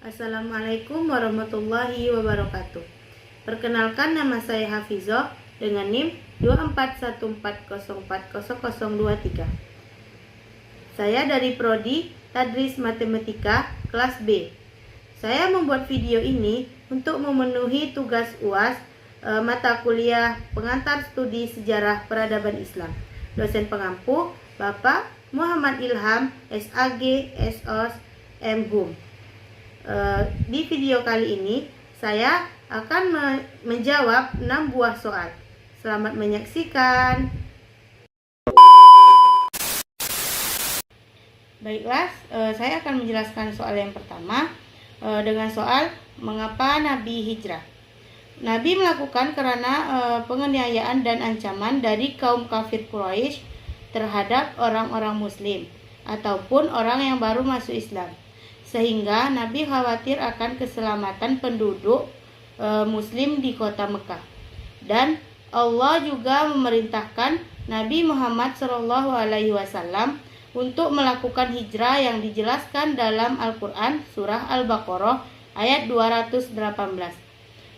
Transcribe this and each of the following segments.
Assalamualaikum warahmatullahi wabarakatuh. Perkenalkan, nama saya Hafizoh dengan NIM 24140400023. Saya dari Prodi Tadris Matematika kelas B. Saya membuat video ini untuk memenuhi tugas UAS mata kuliah pengantar studi sejarah peradaban Islam. Dosen pengampu Bapak Muhammad Ilham, SAG, SOS, MHum. Di video kali ini saya akan menjawab 6 buah soal. Selamat menyaksikan. Baiklah, saya akan menjelaskan soal yang pertama dengan soal mengapa Nabi hijrah. Nabi melakukan karena penganiayaan dan ancaman dari kaum kafir Quraisy terhadap orang-orang muslim ataupun orang yang baru masuk Islam. Sehingga Nabi khawatir akan keselamatan penduduk muslim di kota Mekah. Dan Allah juga memerintahkan Nabi Muhammad SAW untuk melakukan hijrah yang dijelaskan dalam Al-Quran surah Al-Baqarah ayat 218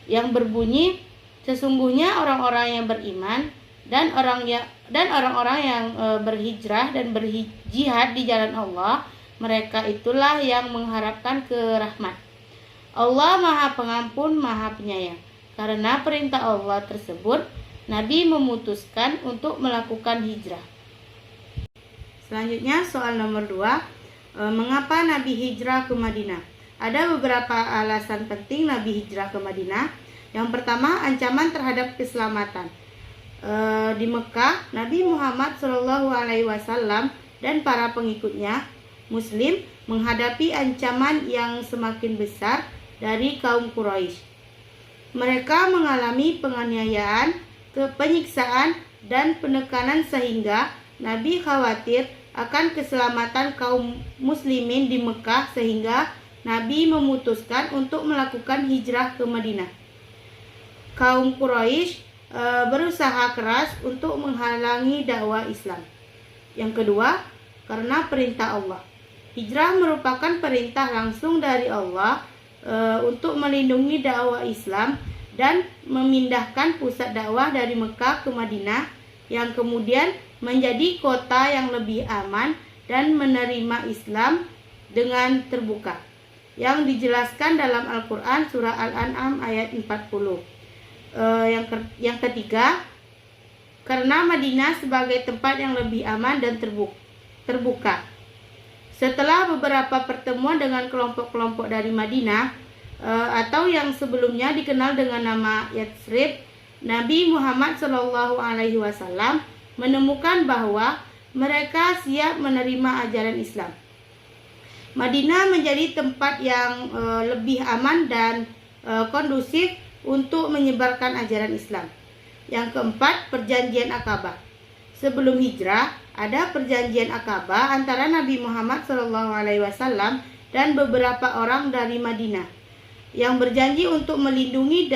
yang berbunyi, sesungguhnya orang-orang yang beriman dan orang-orang yang berhijrah dan berjihad di jalan Allah, mereka itulah yang mengharapkan kerahmat. Allah Maha Pengampun, Maha Penyayang. Karena perintah Allah tersebut, Nabi memutuskan untuk melakukan hijrah. Selanjutnya soal nomor 2, mengapa Nabi hijrah ke Madinah? Ada beberapa alasan penting Nabi hijrah ke Madinah. Yang pertama, ancaman terhadap keselamatan. Di Mekah, Nabi Muhammad SAW dan para pengikutnya Muslim menghadapi ancaman yang semakin besar dari kaum Quraisy. Mereka mengalami penganiayaan, penyiksaan, dan penekanan sehingga Nabi khawatir akan keselamatan kaum muslimin di Mekah sehingga Nabi memutuskan untuk melakukan hijrah ke Madinah. Kaum Quraisy berusaha keras untuk menghalangi dakwah Islam. Yang kedua, karena perintah Allah. Hijrah merupakan perintah langsung dari Allah untuk melindungi dakwah Islam dan memindahkan pusat dakwah dari Mekah ke Madinah yang kemudian menjadi kota yang lebih aman dan menerima Islam dengan terbuka, yang dijelaskan dalam Al-Quran surah Al-An'am ayat 40. Yang ketiga, karena Madinah sebagai tempat yang lebih aman dan terbuka. Setelah beberapa pertemuan dengan kelompok-kelompok dari Madinah atau yang sebelumnya dikenal dengan nama Yatsrib, Nabi Muhammad SAW menemukan bahwa mereka siap menerima ajaran Islam. Madinah menjadi tempat yang lebih aman dan kondusif untuk menyebarkan ajaran Islam. Yang keempat, perjanjian Aqabah. Sebelum hijrah, ada perjanjian Aqabah antara Nabi Muhammad SAW dan beberapa orang dari Madinah yang berjanji untuk melindungi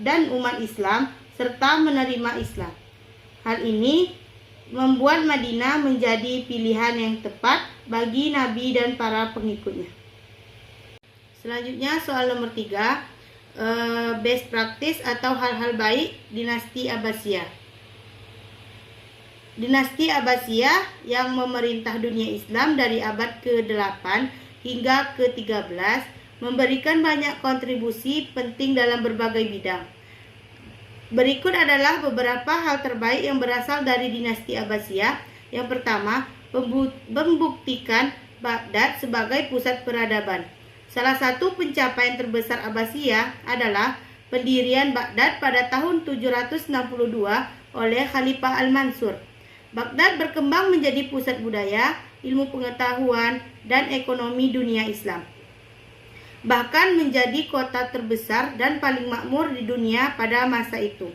dan umat Islam serta menerima Islam. Hal ini membuat Madinah menjadi pilihan yang tepat bagi Nabi dan para pengikutnya. Selanjutnya soal nomor 3, best practice atau hal-hal baik dinasti Abbasiyah. Dinasti Abbasiyah yang memerintah dunia Islam dari abad ke-8 hingga ke-13 memberikan banyak kontribusi penting dalam berbagai bidang. Berikut adalah beberapa hal terbaik yang berasal dari dinasti Abbasiyah. Yang pertama, membuktikan Baghdad sebagai pusat peradaban. Salah satu pencapaian terbesar Abbasiyah adalah pendirian Baghdad pada tahun 762 oleh Khalifah Al-Mansur. Baghdad berkembang menjadi pusat budaya, ilmu pengetahuan, dan ekonomi dunia Islam. Bahkan menjadi kota terbesar dan paling makmur di dunia pada masa itu.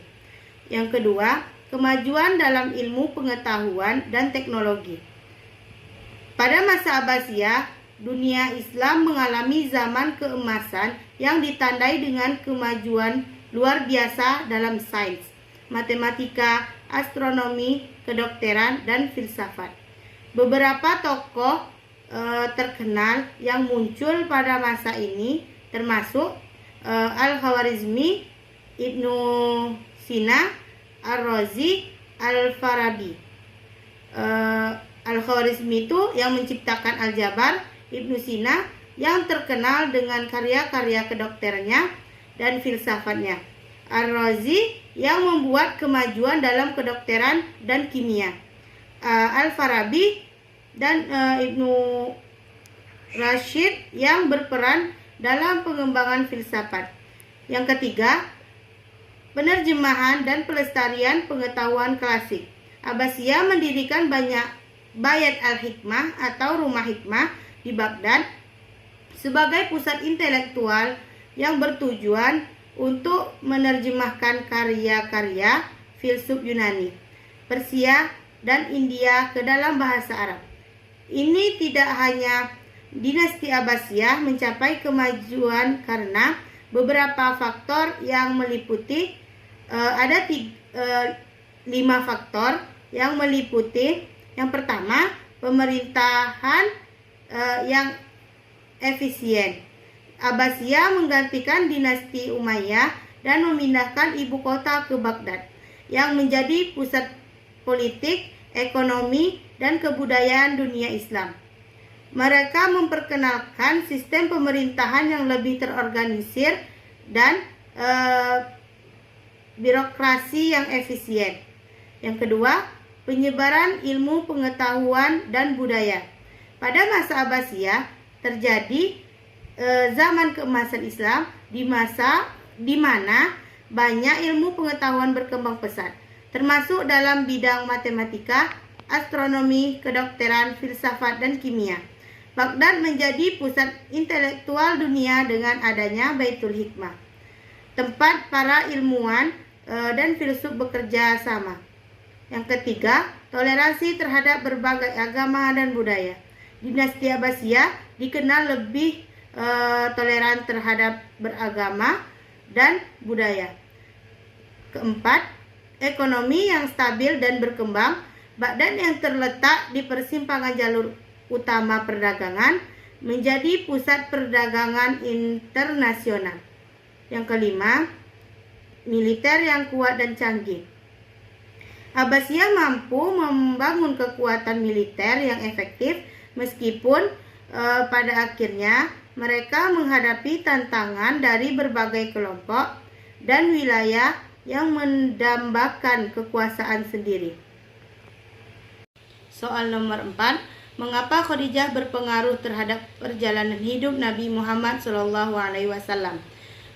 Yang kedua, kemajuan dalam ilmu pengetahuan dan teknologi. Pada masa Abbasiyah, dunia Islam mengalami zaman keemasan yang ditandai dengan kemajuan luar biasa dalam sains, matematika, astronomi, kedokteran, dan filsafat. Beberapa tokoh terkenal yang muncul pada masa ini termasuk Al-Khwarizmi, Ibnu Sina, Ar-Razi, Al-Farabi. Al-Khwarizmi itu yang menciptakan aljabar, Ibnu Sina yang terkenal dengan karya-karya kedokterannya dan filsafatnya, Ar-Razi yang membuat kemajuan dalam kedokteran dan kimia, Al-Farabi dan Ibnu Rashid yang berperan dalam pengembangan filsafat. Yang ketiga, penerjemahan dan pelestarian pengetahuan klasik. Abbasiyah mendirikan banyak Bayat al-Hikmah atau rumah hikmah di Baghdad sebagai pusat intelektual yang bertujuan untuk menerjemahkan karya-karya filsuf Yunani, Persia, dan India ke dalam bahasa Arab. Ini tidak hanya dinasti Abbasiyah mencapai kemajuan karena beberapa faktor yang meliputi ada 5 faktor yang meliputi. Yang pertama, pemerintahan yang efisien. Abbasiyah menggantikan dinasti Umayyah dan memindahkan ibu kota ke Baghdad yang menjadi pusat politik, ekonomi, dan kebudayaan dunia Islam. Mereka memperkenalkan sistem pemerintahan yang lebih terorganisir dan birokrasi yang efisien. Yang kedua, penyebaran ilmu pengetahuan dan budaya. Pada masa Abbasiyah terjadi zaman keemasan Islam di mana banyak ilmu pengetahuan berkembang pesat, termasuk dalam bidang matematika, astronomi, kedokteran, filsafat, dan kimia. Baghdad menjadi pusat intelektual dunia dengan adanya Baitul Hikmah, tempat para ilmuwan dan filsuf bekerja sama. Yang ketiga, toleransi terhadap berbagai agama dan budaya. Dinasti Abbasiyah dikenal lebih toleran terhadap beragama dan budaya. Keempat, ekonomi yang stabil dan berkembang. Baghdad yang terletak di persimpangan jalur utama perdagangan menjadi pusat perdagangan internasional. Yang kelima, militer yang kuat dan canggih. Abbasiyah mampu membangun kekuatan militer yang efektif meskipun pada akhirnya mereka menghadapi tantangan dari berbagai kelompok dan wilayah yang mendambakan kekuasaan sendiri. Soal nomor 4, mengapa Khadijah berpengaruh terhadap perjalanan hidup Nabi Muhammad SAW?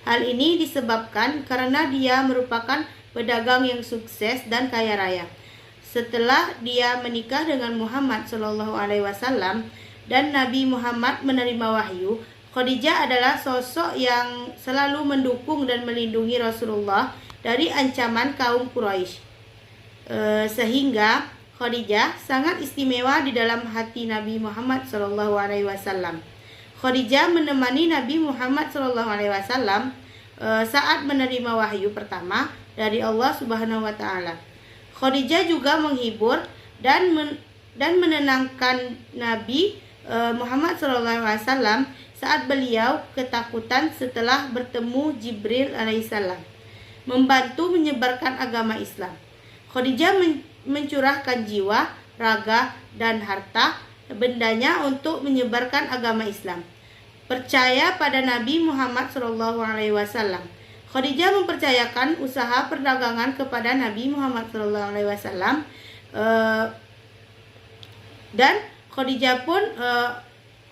Hal ini disebabkan karena dia merupakan pedagang yang sukses dan kaya raya. Setelah dia menikah dengan Muhammad SAW dan Nabi Muhammad menerima wahyu, Khadijah adalah sosok yang selalu mendukung dan melindungi Rasulullah dari ancaman kaum Quraisy. Sehingga Khadijah sangat istimewa di dalam hati Nabi Muhammad SAW. Khadijah menemani Nabi Muhammad SAW saat menerima wahyu pertama dari Allah Subhanahu wa taala. Khadijah juga menghibur dan menenangkan Nabi Muhammad SAW saat beliau ketakutan setelah bertemu Jibril alaihissalam, membantu menyebarkan agama Islam. Khadijah mencurahkan jiwa, raga, dan harta bendanya untuk menyebarkan agama Islam. Percaya pada Nabi Muhammad SAW. Khadijah mempercayakan usaha perdagangan kepada Nabi Muhammad SAW, dan Khadijah pun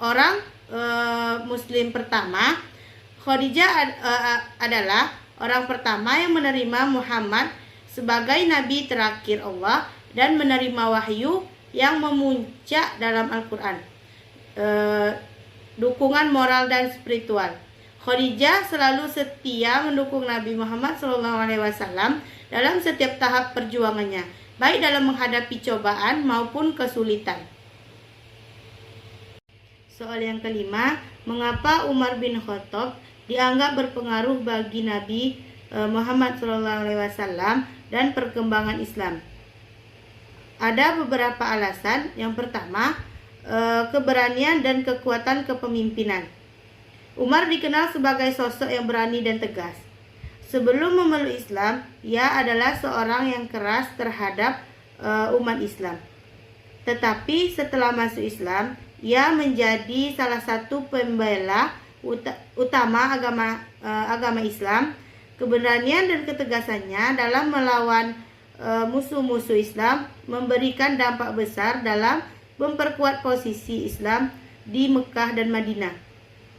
orang Muslim pertama. Khadijah adalah orang pertama yang menerima Muhammad sebagai Nabi terakhir Allah dan menerima wahyu yang memuncak dalam Al-Quran. Dukungan moral dan spiritual. Khadijah selalu setia mendukung Nabi Muhammad SAW dalam setiap tahap perjuangannya, baik dalam menghadapi cobaan maupun kesulitan. Soal yang kelima, mengapa Umar bin Khattab dianggap berpengaruh bagi Nabi Muhammad SAW dan perkembangan Islam? Ada beberapa alasan. Yang pertama, keberanian dan kekuatan kepemimpinan. Umar dikenal sebagai sosok yang berani dan tegas. Sebelum memeluk Islam, ia adalah seorang yang keras terhadap umat Islam. Tetapi setelah masuk Islam, ia menjadi salah satu pembela utama agama Islam. Keberanian dan ketegasannya dalam melawan musuh-musuh Islam memberikan dampak besar dalam memperkuat posisi Islam di Mekah dan Madinah.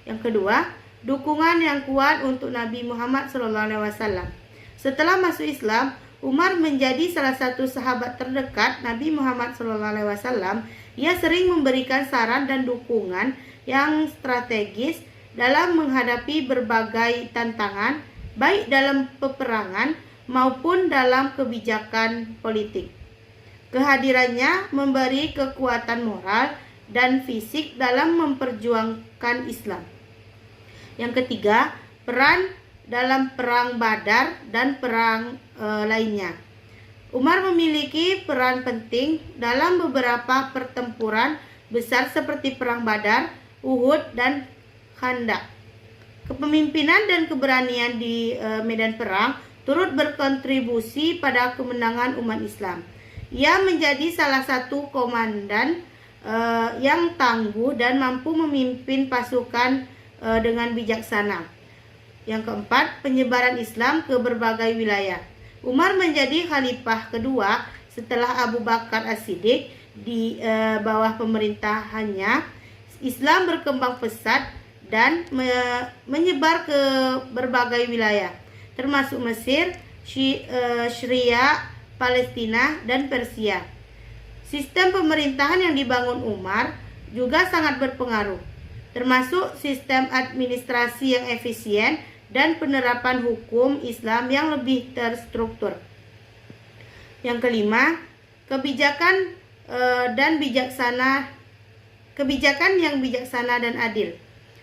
Yang kedua, dukungan yang kuat untuk Nabi Muhammad SAW. Setelah masuk Islam, Umar menjadi salah satu sahabat terdekat Nabi Muhammad SAW. Ia sering memberikan saran dan dukungan yang strategis dalam menghadapi berbagai tantangan, baik dalam peperangan maupun dalam kebijakan politik. Kehadirannya memberi kekuatan moral dan fisik dalam memperjuangkan Islam. Yang ketiga, peran dalam perang Badar dan perang lainnya. Umar memiliki peran penting dalam beberapa pertempuran besar seperti perang Badar, Uhud, dan Khandaq. Kepemimpinan dan keberanian di medan perang turut berkontribusi pada kemenangan umat Islam. Ia menjadi salah satu komandan yang tangguh dan mampu memimpin pasukan dengan bijaksana. Yang keempat, penyebaran Islam ke berbagai wilayah. Umar menjadi khalifah kedua setelah Abu Bakar As-Siddiq. Di bawah pemerintahannya, Islam berkembang pesat dan menyebar ke berbagai wilayah, termasuk Mesir, Syria, Palestina, dan Persia. Sistem pemerintahan yang dibangun Umar juga sangat berpengaruh, termasuk sistem administrasi yang efisien dan penerapan hukum Islam yang lebih terstruktur. Yang kelima, kebijakan yang bijaksana dan adil.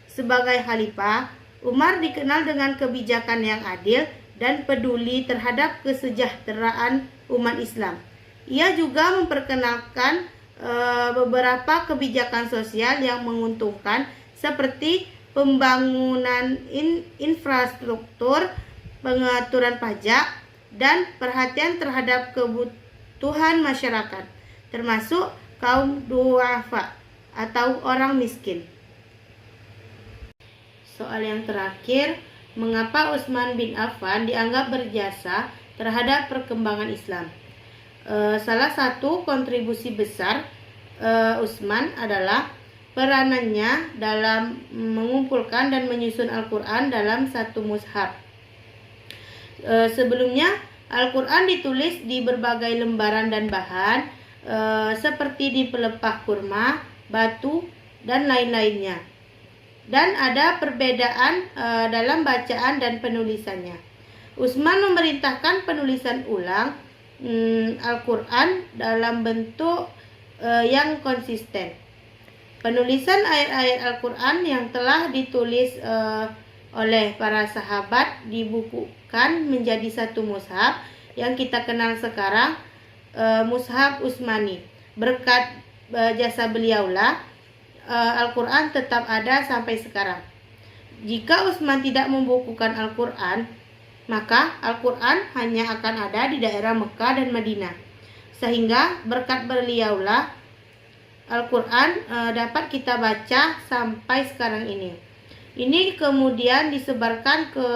Sebagai khalifah, Umar dikenal dengan kebijakan yang adil dan peduli terhadap kesejahteraan umat Islam. Ia juga memperkenalkan beberapa kebijakan sosial yang menguntungkan seperti pembangunan infrastruktur, pengaturan pajak, dan perhatian terhadap kebutuhan masyarakat, termasuk kaum duafa atau orang miskin. Soal yang terakhir, mengapa Utsman bin Affan dianggap berjasa terhadap perkembangan Islam? Salah satu kontribusi besar Utsman adalah peranannya dalam mengumpulkan dan menyusun Al-Quran dalam satu mushaf. Sebelumnya, Al-Quran ditulis di berbagai lembaran dan bahan seperti di pelepah kurma, batu, dan lain-lainnya. Dan ada perbedaan dalam bacaan dan penulisannya. Utsman memerintahkan penulisan ulang Al-Quran dalam bentuk yang konsisten. Penulisan ayat-ayat Al-Quran yang telah ditulis oleh para sahabat dibukukan menjadi satu mushaf yang kita kenal sekarang, Mushaf Utsmani. Berkat jasa beliaulah Al-Quran tetap ada sampai sekarang. Jika Utsman tidak membukukan Al-Quran, maka Al-Quran hanya akan ada di daerah Mekah dan Madinah. Sehingga berkat beliaulah Al-Quran dapat kita baca sampai sekarang ini. Ini kemudian disebarkan ke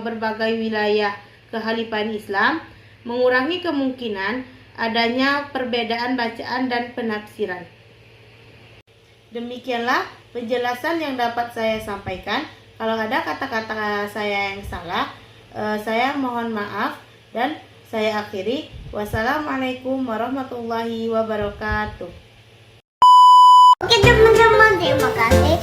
berbagai wilayah kekhalifahan Islam, mengurangi kemungkinan adanya perbedaan bacaan dan penafsiran. Demikianlah penjelasan yang dapat saya sampaikan. Kalau ada kata-kata saya yang salah, saya mohon maaf dan saya akhiri. Wassalamualaikum warahmatullahi wabarakatuh. Oke teman-teman, terima kasih